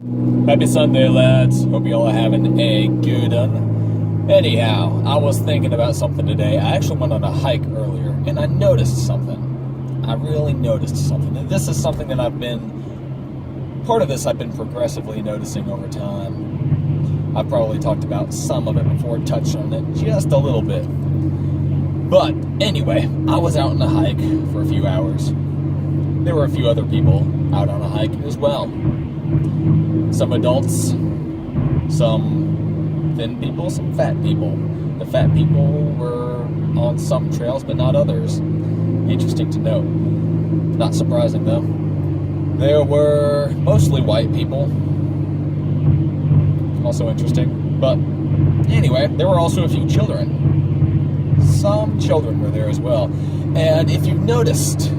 Happy Sunday, lads. Hope you all are having a good one. Anyhow, I was thinking about something today. I actually went on a hike earlier, and I noticed something. I really noticed something. And this is something that I've been progressively noticing over time. I've probably talked about some of it before, touched on it just a little bit. But anyway, I was out on a hike for a few hours. There were a few other people out on a hike as well. Some adults, some thin people, some fat people. The fat people were on some trails, but not others. Interesting to note. Not surprising, though. There were mostly white people. Also interesting. But anyway, there were also a few children. Some children were there as well. And if you've noticed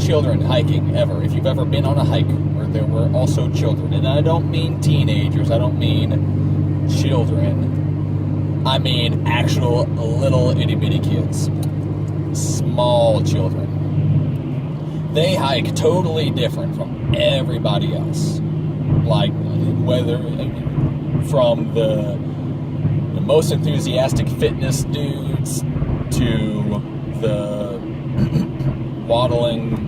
children hiking ever, if you've ever been on a hike where there were also children, and I don't mean teenagers, I don't mean children, I mean actual little itty-bitty kids, small children. They hike totally different from everybody else. Like, whether from the most enthusiastic fitness dudes to the waddling,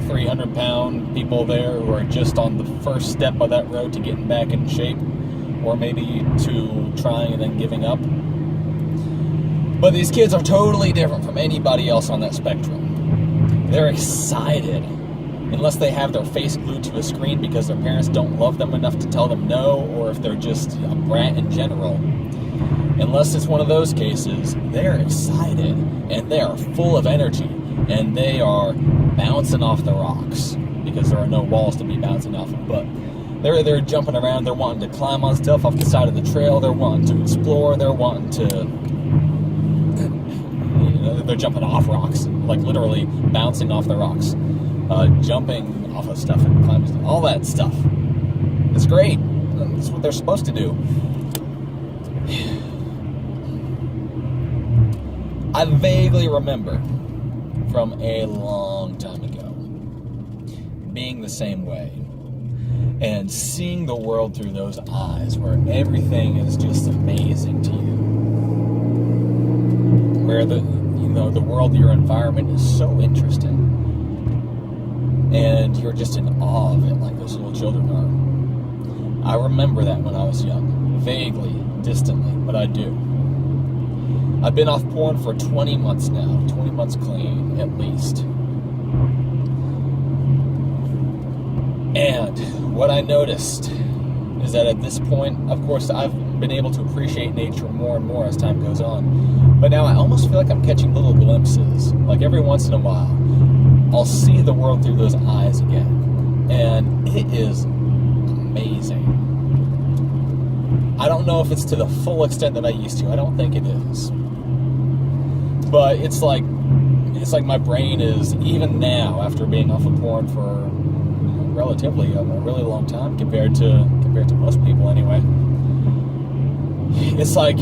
300-pound people there who are just on the first step of that road to getting back in shape, or maybe to trying and then giving up. But these kids are totally different from anybody else on that spectrum. They're excited, unless they have their face glued to a screen because their parents don't love them enough to tell them no, or if they're just a brat in general. Unless it's one of those cases, they're excited, and they are full of energy, and they are bouncing off the rocks, because there are no walls to be bouncing off of, but they're jumping around, they're wanting to climb on stuff off the side of the trail, they're wanting to explore, they're wanting to, they're jumping off rocks, like literally bouncing off the rocks, jumping off of stuff and climbing, all that stuff. It's great. That's what they're supposed to do. I vaguely remember from a long time ago being the same way and seeing the world through those eyes where everything is just amazing to you, where the world, your environment is so interesting and you're just in awe of it like those little children are. I remember that when I was young, vaguely, distantly, but I do. I've been off porn for 20 months now. 20 months clean, at least. And what I noticed is that at this point, of course, I've been able to appreciate nature more and more as time goes on. But now I almost feel like I'm catching little glimpses. Like every once in a while, I'll see the world through those eyes again. And it is amazing. I don't know if it's to the full extent that I used to. I don't think it is. But it's like my brain is, even now, after being off of porn for relatively a really long time compared to most people anyway. It's like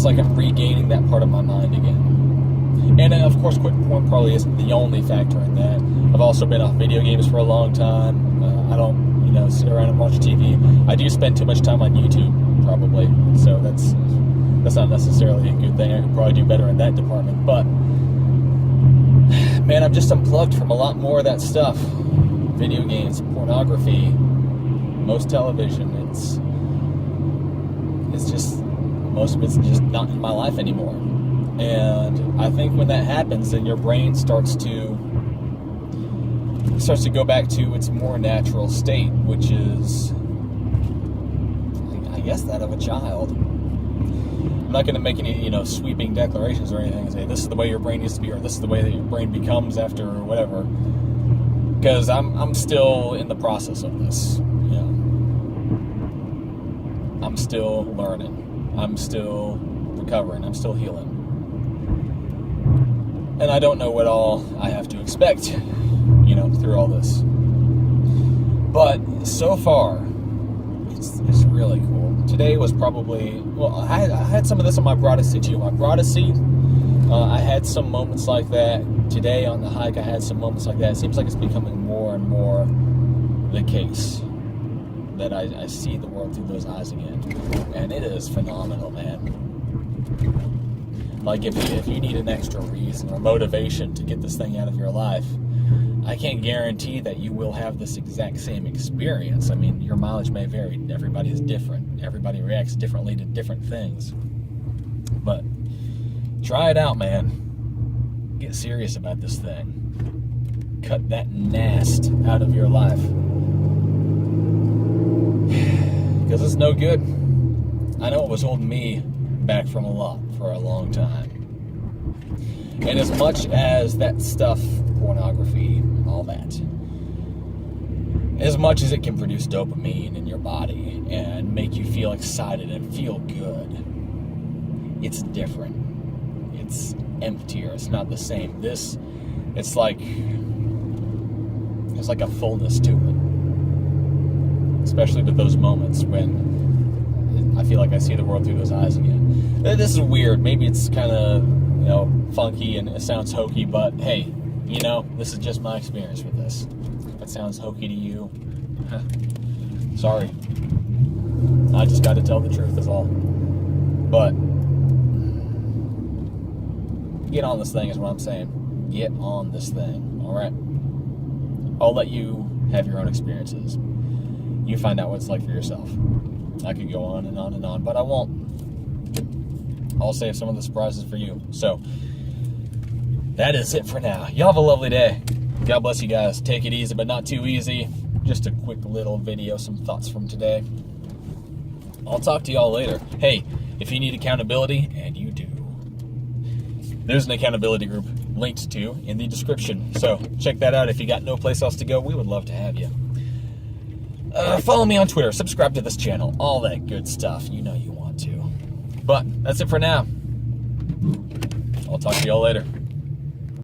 I'm regaining that part of my mind again. And of course, quitting porn probably isn't the only factor in that. I've also been off video games for a long time. I don't sit around and watch TV. I do spend too much time on YouTube, probably. So that's not necessarily a good thing. I could probably do better in that department. But man, I'm just unplugged from a lot more of that stuff. Video games, pornography, most television. It's just, most of it's just not in my life anymore. And I think when that happens, then your brain starts to go back to its more natural state, which is, I guess, that of a child. I'm not going to make any, sweeping declarations or anything and say this is the way your brain used to be, or this is the way that your brain becomes after, or whatever. Because I'm still in the process of this. I'm still learning. I'm still recovering. I'm still healing. And I don't know what all I have to expect, through all this. But so far, it's really cool. Today was probably, I had some of this on my Broadsea too. My Broadsea, I had some moments like that. Today on the hike, I had some moments like that. It seems like it's becoming more and more the case that I see the world through those eyes again. And it is phenomenal, man. Like, if you need an extra reason or motivation to get this thing out of your life, I can't guarantee that you will have this exact same experience. I mean, your mileage may vary. Everybody is different. Everybody reacts differently to different things. But try it out, man. Get serious about this thing. Cut that nast out of your life. Because it's no good. I know it was holding me back from a lot for a long time. And as much as that stuff, pornography, and all that, as much as it can produce dopamine in your body and make you feel excited and feel good, it's different. It's emptier. It's not the same. It's like a fullness to it. Especially with those moments when I feel like I see the world through those eyes again. This is weird. Maybe it's kind of, funky and it sounds hokey, but hey, this is just my experience with this. If it sounds hokey to you, sorry. I just got to tell the truth is all. But get on this thing is what I'm saying. Get on this thing, all right? I'll let you have your own experiences. You find out what it's like for yourself. I could go on and on and on, but I won't. I'll save some of the surprises for you. So, that is it for now. Y'all have a lovely day. God bless you guys. Take it easy, but not too easy. Just a quick little video, some thoughts from today. I'll talk to y'all later. Hey, if you need accountability, and you do, there's an accountability group linked to in the description. So, check that out. If you got no place else to go, we would love to have you. Follow me on Twitter, subscribe to this channel, all that good stuff. You know you want to. But that's it for now. I'll talk to y'all later.